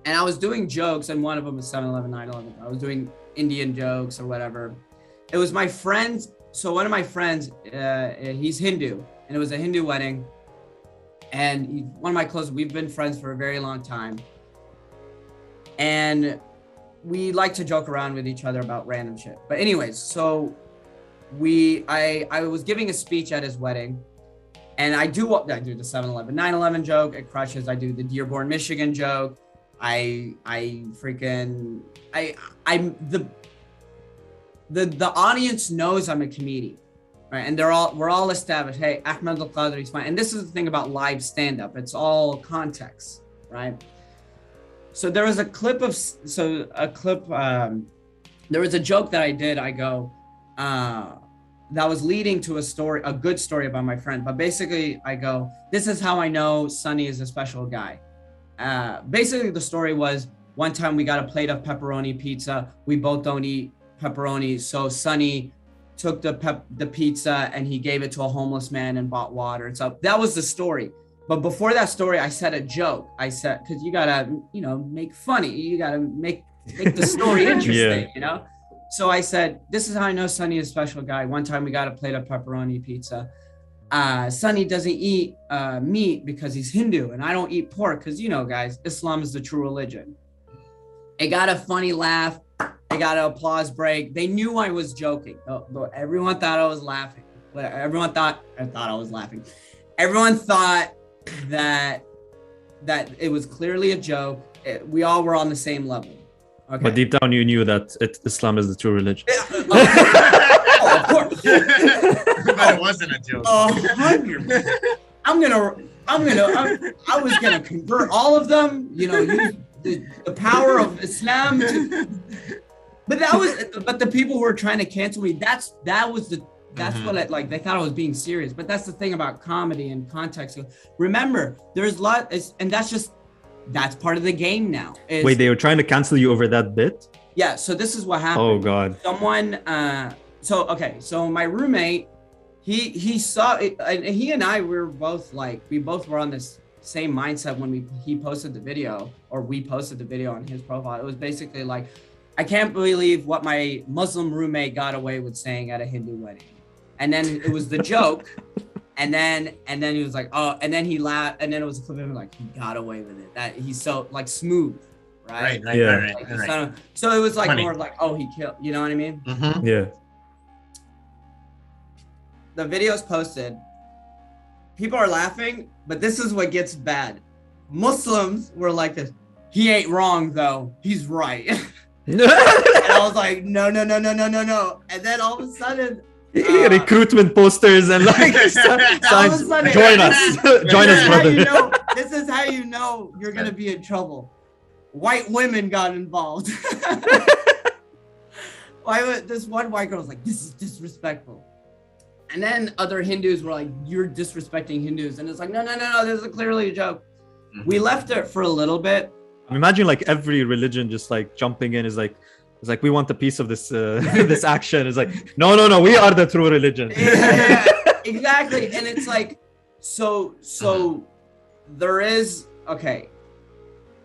And I was doing jokes, and one of them was 7/11, 9/11. I was doing Indian jokes or whatever. It was my friends. So one of my friends, he's Hindu, and it was a Hindu wedding. And one of my close, we've been friends for a very long time. And we like to joke around with each other about random shit. But anyways, so I was giving a speech at his wedding, and I do the 7/11, 9/11 joke. It crushes. I do the Dearborn, Michigan joke. The audience knows I'm a comedian, right? And we're all established. Hey, Ahmed Al-Kadri is fine. And this is the thing about live stand-up. It's all context, right? So there was a clip there was a joke that I did. I go, that was leading to a good story about my friend. But basically I go, this is how I know Sonny is a special guy. Basically the story was, one time we got a plate of pepperoni pizza. We both don't eat pepperoni. So Sonny took the pizza and he gave it to a homeless man and bought water. So that was the story. But before that story, I said a joke. I said, because you gotta, you know, make funny. You gotta make the story interesting, you know? So I said, this is how I know Sonny is a special guy. One time we got a plate of pepperoni pizza. Sonny doesn't eat meat because he's Hindu, and I don't eat pork because, you know, guys, Islam is the true religion. It got a funny laugh. It got an applause break. They knew I was joking. Everyone thought I was laughing. Everyone thought I was laughing. Everyone thought that it was clearly a joke. We all were on the same level. Okay. But deep down, you knew that Islam is the true religion. Oh, of course. But it wasn't a joke. 100%. I was gonna convert all of them. You know, use the power of Islam. But the people who were trying to cancel me. That's what they thought I was being serious. But that's the thing about comedy and context. So remember, there's and that's part of the game now. Wait, they were trying to cancel you over that bit? Yeah. So this is what happened. Oh God. Someone. So my roommate, he saw it, and he and I we both were on this same mindset when he posted the video, or we posted the video on his profile. It was basically like, I can't believe what my Muslim roommate got away with saying at a Hindu wedding. And then it was the joke. And then he was like, oh, and then he laughed. And then it was a clip of him like, he got away with it. That he's so like smooth, right? Right. So it was like funny. More like, oh, he killed, you know what I mean? Mm-hmm. Yeah. The video's posted. People are laughing, but this is what gets bad. Muslims were like this. He ain't wrong though. He's right. And I was like, no. And then all of a sudden, recruitment posters and like signs. Join us, brother. This is how you know you're gonna be in trouble. White women got involved. This one white girl was like, this is disrespectful. And then other Hindus were like, you're disrespecting Hindus. And it's like, no, this is clearly a joke. Mm-hmm. We left it for a little bit. Imagine like every religion just like jumping in is like, it's like, we want a piece of this this action. It's like, no, we are the true religion. Yeah, exactly. And it's like, so there is, okay,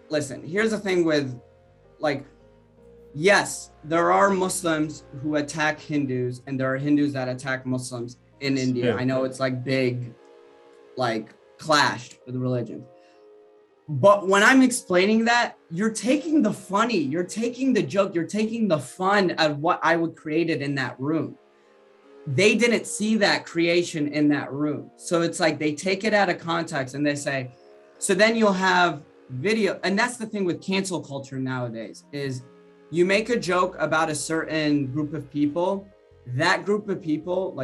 listen, here's the thing with like, yes, there are Muslims who attack Hindus, and there are Hindus that attack Muslims in India. Yeah. I know it's like big, like clashed with religion. But when I'm explaining that, you're taking the funny, you're taking the joke, you're taking the fun of what I would created in that room. They didn't see that creation in that room. So it's like they take it out of context and they say, so then you'll have video. And that's the thing with cancel culture nowadays is you make a joke about a certain group of people, that group of people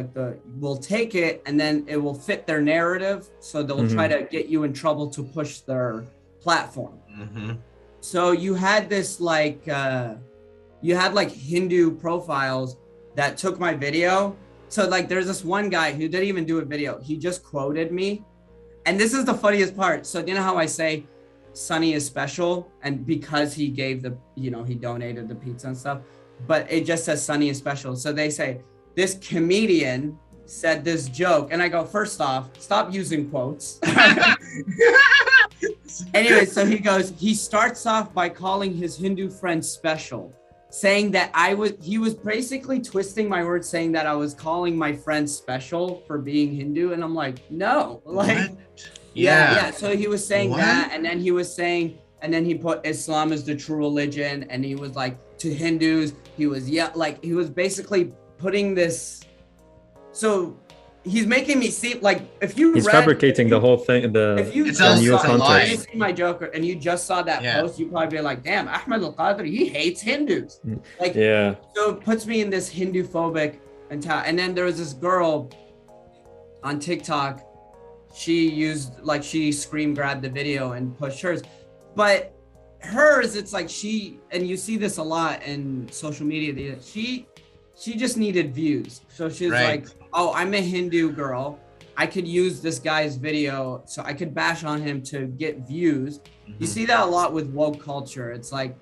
will take it and then it will fit their narrative. So they'll try to get you in trouble to push their platform. Mm-hmm. So you had this you had Hindu profiles that took my video. So like there's this one guy who didn't even do a video. He just quoted me. And this is the funniest part. So you know how I say Sonny is special, and because he gave he donated the pizza and stuff, but it just says Sonny is special. So they say this comedian said this joke, and I go, first off, stop using quotes. Anyway, so he starts off by calling his Hindu friend special, saying that he was basically twisting my words, saying that I was calling my friend special for being Hindu. And I'm like, no, like, what? Yeah. So he was saying that, and then he was saying, and then he put Islam as the true religion. And he was like, to Hindus, he was, he was basically putting this. So he's making me see, like, if you he's fabricating the whole thing. If you just see my joke and you just saw that post, you'd probably be like, damn, Ahmed Al-Kadri, he hates Hindus. Like, so it puts me in this Hindu phobic mentality. And then there was this girl on TikTok. She screen grabbed the video and pushed hers. But hers, it's like and you see this a lot in social media, she just needed views. So she's like, oh, I'm a Hindu girl. I could use this guy's video so I could bash on him to get views. Mm-hmm. You see that a lot with woke culture. It's like,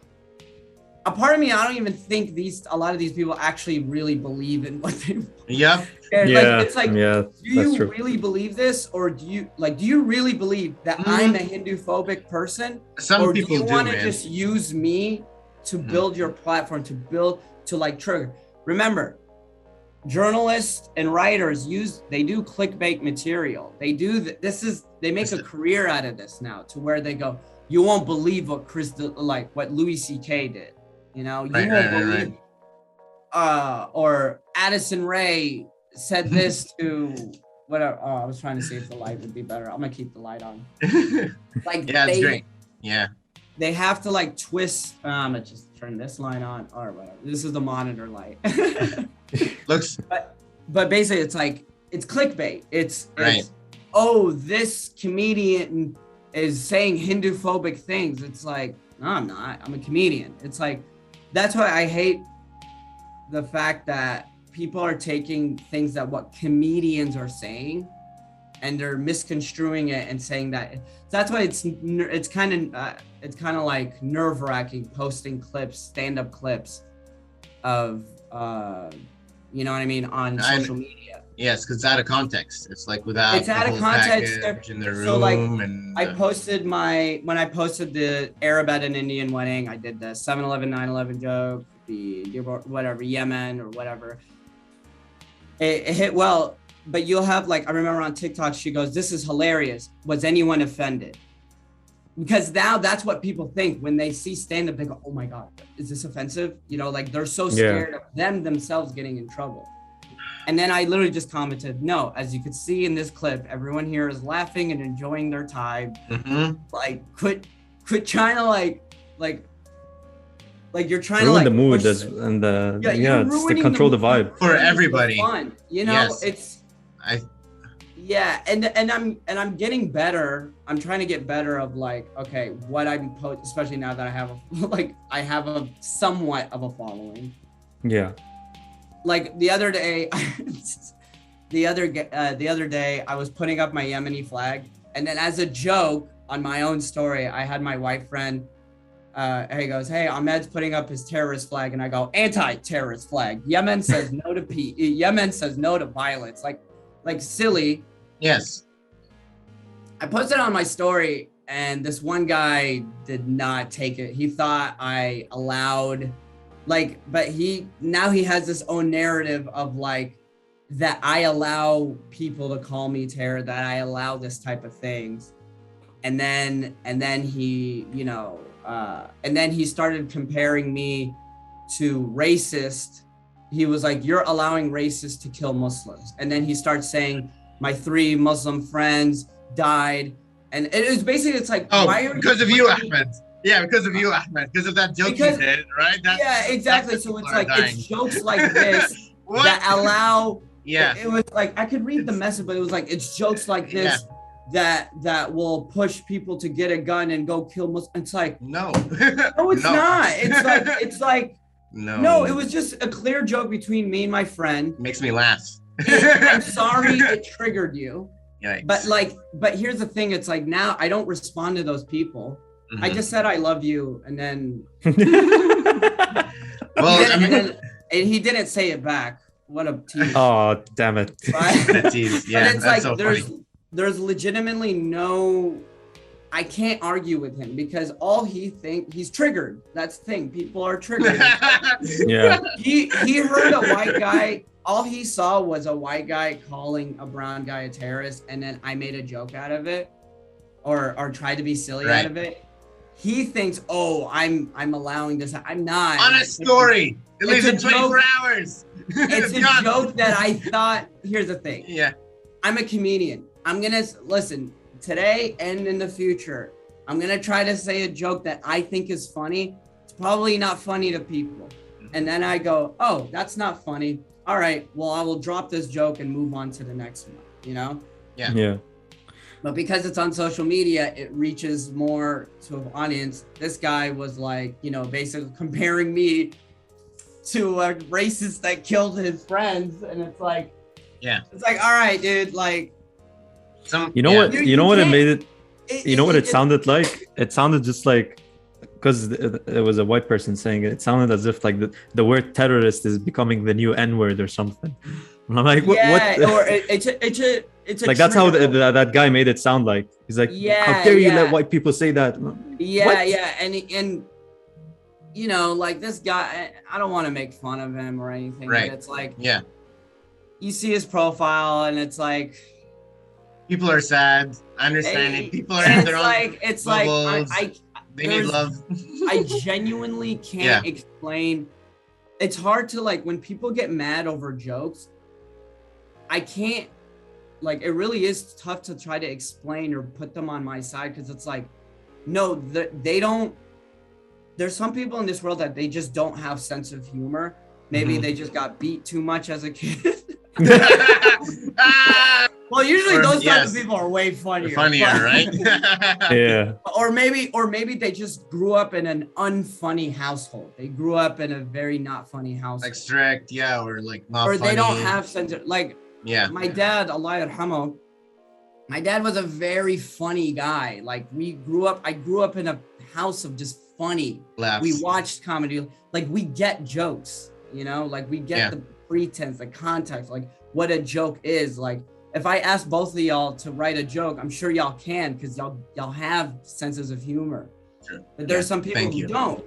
a part of me, I don't even think a lot of these people actually really believe in what they want. Yep. Like, it's like, yeah, do you really believe this, or do you really believe that I'm a Hindu phobic person? Some or people do you want to man. just use me to build your platform, to like trigger? Remember, journalists and writers they do clickbait material. They do they make a career out of this now, to where they go, you won't believe what Louis C.K. did. You know, you won't believe. Or Addison Rae said this to whatever. Oh, I was trying to see if the light would be better. I'm gonna keep the light on. Like, yeah, it's great. Yeah. They have to like twist. I just turn this line on, or whatever. This is the monitor light. Looks. But basically, it's like, it's clickbait. It's oh, this comedian is saying Hindu phobic things. It's like, no, I'm not. I'm a comedian. It's like, that's why I hate the fact that people are taking things that what comedians are saying, and they're misconstruing it and saying that. That's why it's kind of like nerve-wracking posting clips, stand-up clips of you know what I mean, on social media. Yes, because it's out of context. It's like without it's out of context in the room. So like, and I posted when I posted the Arab at an Indian wedding, I did the 7/11 9/11 joke, the whatever, Yemen or whatever. It hit well, but you'll have like, I remember on TikTok, she goes, "This is hilarious. Was anyone offended?" Because now that's what people think when they see stand-up. They go, "Oh my God, is this offensive?" You know, like, they're so scared of themselves getting in trouble. And then I literally just commented, "No, as you could see in this clip, everyone here is laughing and enjoying their time. Like, quit trying to like you're trying ruin to like the mood it's to control the vibe for everybody. Fun, you know, yes. And I'm getting better. I'm trying to get better of like, okay, what I'm especially now that I have a somewhat of a following. Yeah. Like the other day, the other day, I was putting up my Yemeni flag, and then as a joke on my own story, I had my white friend. He goes, "Hey, Ahmed's putting up his terrorist flag," and I go, "Anti-terrorist flag. Yemen says no to peace. Yemen says no to violence." Like silly. Yes. I posted on my story, and this one guy did not take it. He thought I allowed, but he has this own narrative of like, that I allow people to call me terror, that I allow this type of things. And then he, you know, and then he started comparing me to racist. He was like, "You're allowing racists to kill Muslims." And then he starts saying, "My 3 Muslim friends died." And it was basically, it's like, oh, why are because of you, Ahmed. Yeah, because of you, Ahmed. Because of that joke you did, right? Yeah, exactly. So it's like, it's jokes like this that allow. Yeah. It was like, I could read the message, but it was like, it's jokes like this that will push people to get a gun and go kill Muslims. It's like, no, it's not. It's like, no, it was just a clear joke between me and my friend. Makes me laugh. I'm sorry it triggered you. Yikes. But here's the thing. It's like, now I don't respond to those people. I just said I love you, and then and he didn't say it back. What a tease. Oh, damn it. Right? Tease. Yeah, but it's like, so there's legitimately no, I can't argue with him, because all he's triggered. That's the thing. People are triggered. Yeah. He heard a white guy. All he saw was a white guy calling a brown guy a terrorist, and then I made a joke out of it, or tried to be silly out of it. He thinks, "Oh, I'm allowing this." I'm not. On a story. It leaves in 24 hours. It's a joke that I thought. Here's the thing. Yeah. I'm a comedian. I'm gonna listen today and in the future. I'm gonna try to say a joke that I think is funny. It's probably not funny to people, and then I go, "Oh, that's not funny. All right, well, I will drop this joke and move on to the next one." You know? Yeah. But because it's on social media, it reaches more to an audience. This guy was like, you know, basically comparing me to a racist that killed his friends, and it's like, it's like, all right, dude, like, you know what? You know what it made it. You know what it sounded like? It sounded just like because it was a white person saying it. It sounded as if like the word terrorist is becoming the new N-word or something. And I'm like, what? Or it's a like that's how trigger. that guy made it sound like. He's like, how dare you let white people say that? And you know, like this guy, I don't want to make fun of him or anything, right. But it's like, you see his profile and it's like, people are sad. I understand it. People are in their own bubbles. They need love. I genuinely can't explain. It's hard to, like, when people get mad over jokes, I can't, like, it really is tough to try to explain or put them on my side, because it's like, no, they don't. There's some people in this world that they just don't have sense of humor. Maybe they just got beat too much as a kid. Well, usually those types of people are way funnier. Right? Yeah. Or maybe they just grew up in an unfunny household. They grew up in a very not funny household. Like strict, or like not or funny. They don't have sense of, like, my dad, Allah yarhamu, my dad was a very funny guy. Like, I grew up in a house of just funny. Laughs. We watched comedy. Like, we get jokes, you know, like we get the pretense, the context, like what a joke is. Like, if I ask both of y'all to write a joke, I'm sure y'all can, because y'all have senses of humor. Sure. But there's some people who don't.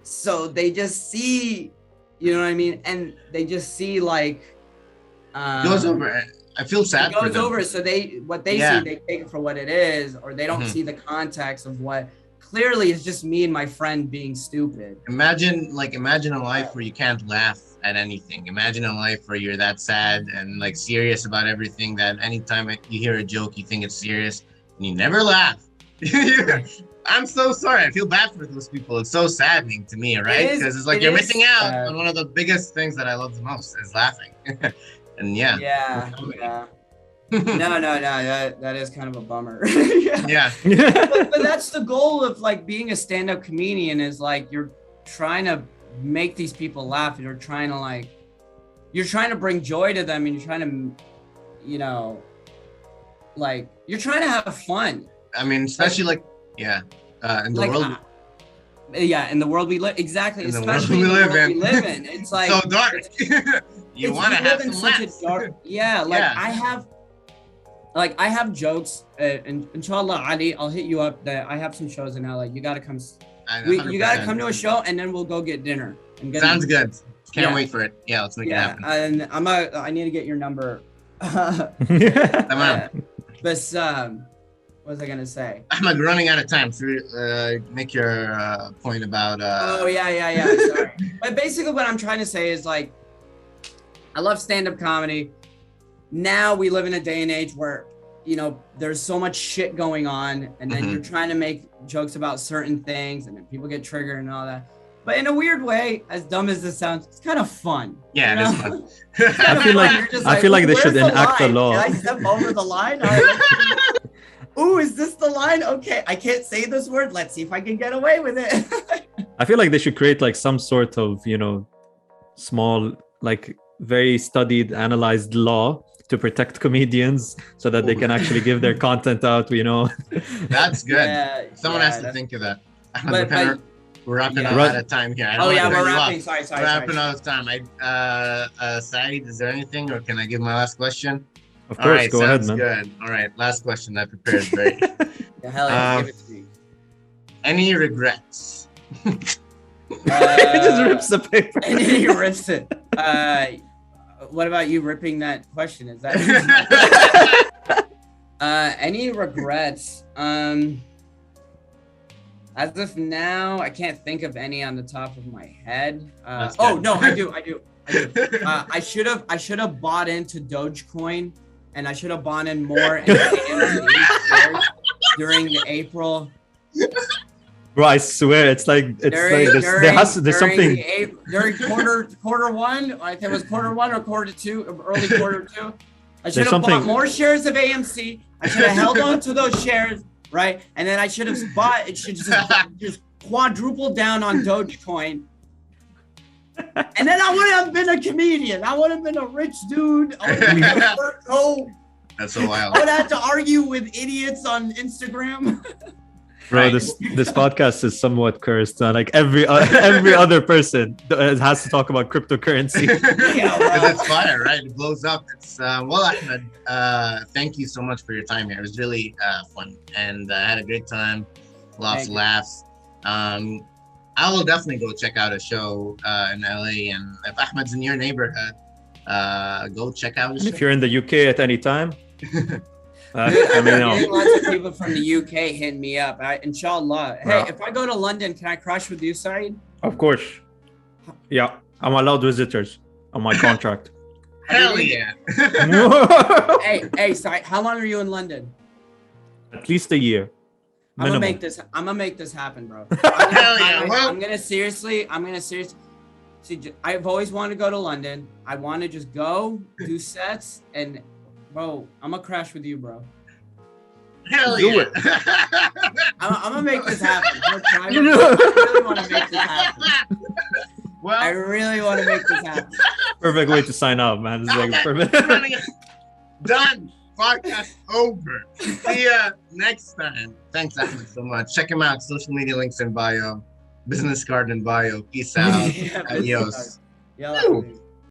So they just see, you know what I mean? And they just see, like, goes over. I feel sad. It goes over. So what they see, they take it for what it is, or they don't see the context of what clearly is just me and my friend being stupid. Imagine a life where you can't laugh at anything. Imagine a life where you're that sad and like serious about everything, that anytime you hear a joke, you think it's serious and you never laugh. I'm so sorry. I feel bad for those people. It's so saddening to me, right? Because it's like you're missing out on one of the biggest things that I love the most, is laughing. And No, that is kind of a bummer. But that's the goal of, like, being a stand-up comedian, is like you're trying to make these people laugh, and you're trying to bring joy to them, and you're trying to, you know, like, you're trying to have fun. I mean, especially in the world. In the world we live, exactly. In especially in the world we live in. It's like so dark. You want to have some laughs. I have jokes, and inshallah, Ali, I'll hit you up. That I have some shows in LA. You gotta come. You gotta come to a show, and then we'll go get dinner. Sounds good. Can't wait for it. Yeah, let's make it happen. And I need to get your number. What was I gonna say? Ahmed, we're running out of time. So make your point about. Sorry. But basically, what I'm trying to say is, like, I love stand-up comedy. Now we live in a day and age where, you know, there's so much shit going on, and then you're trying to make jokes about certain things, and then people get triggered and all that. But in a weird way, as dumb as this sounds, it's kind of fun. Yeah, it is fun. I feel like they should enact the law. Can I step over the line? Ooh, is this the line? Okay, I can't say this word. Let's see if I can get away with it. I feel like they should create, like, some sort of, you know, small, like, very studied, analyzed law to protect comedians, so that they can actually give their content out, you know. That's good. Someone has to think of that. We're wrapping out of time here. We're wrapping. Sorry. We're wrapping out of time. Saeed, is there anything, or can I give my last question? Of course, go ahead, man. Good. All right, last question I prepared. Great. Hell yeah, give it to me. Any regrets? He just rips the paper. And he rips it. What about you ripping that question? Is that any regrets? As of now, I can't think of any on the top of my head. No, I do. I should have bought into Dogecoin, and I should have bought in more during the April. Bro, I swear, it's like there's something during quarter one. I think it was quarter one or quarter two, early quarter two. I should have bought more shares of AMC. I should have held on to those shares, right? And then I should have bought. It should just quadruple down on Dogecoin. And then I would have been a comedian. I would have been a rich dude. I would have been a fur coat. That's so wild. I would have to argue with idiots on Instagram. Bro, Right. this podcast is somewhat cursed. Like every other person has to talk about cryptocurrency. Yeah, Because bro. it's fire, right? It blows up. It's well, Ahmed. Thank you so much for your time here. It was really fun, and I had a great time. Lots of laughs. I will definitely go check out a show in LA, and if Ahmed's in your neighborhood, go check out his show. If you're in the UK at any time, I I'm mean, getting lots of people from the UK hitting me up. Inshallah. Hey, if I go to London, can I crash with you, Saeed? of course. Yeah, I'm allowed visitors on my contract. Hell yeah! Hey, Saeed, how long are you in London? At least a year. I'm gonna make this happen, bro. I'm gonna seriously. See, I've always wanted to go to London. I want to just go do sets, and bro, I'm gonna crash with you, bro. Hell Do yeah! it. I'm gonna make this happen. I really want to make this happen. Well, I really want to make this happen. Perfect way to sign up, man. It's like perfect. Done. Podcast over. See ya next time. Thanks, Ahmed, so much. Check him out. Social media links in bio. Business card in bio. Peace out. Yeah, Adios. yeah.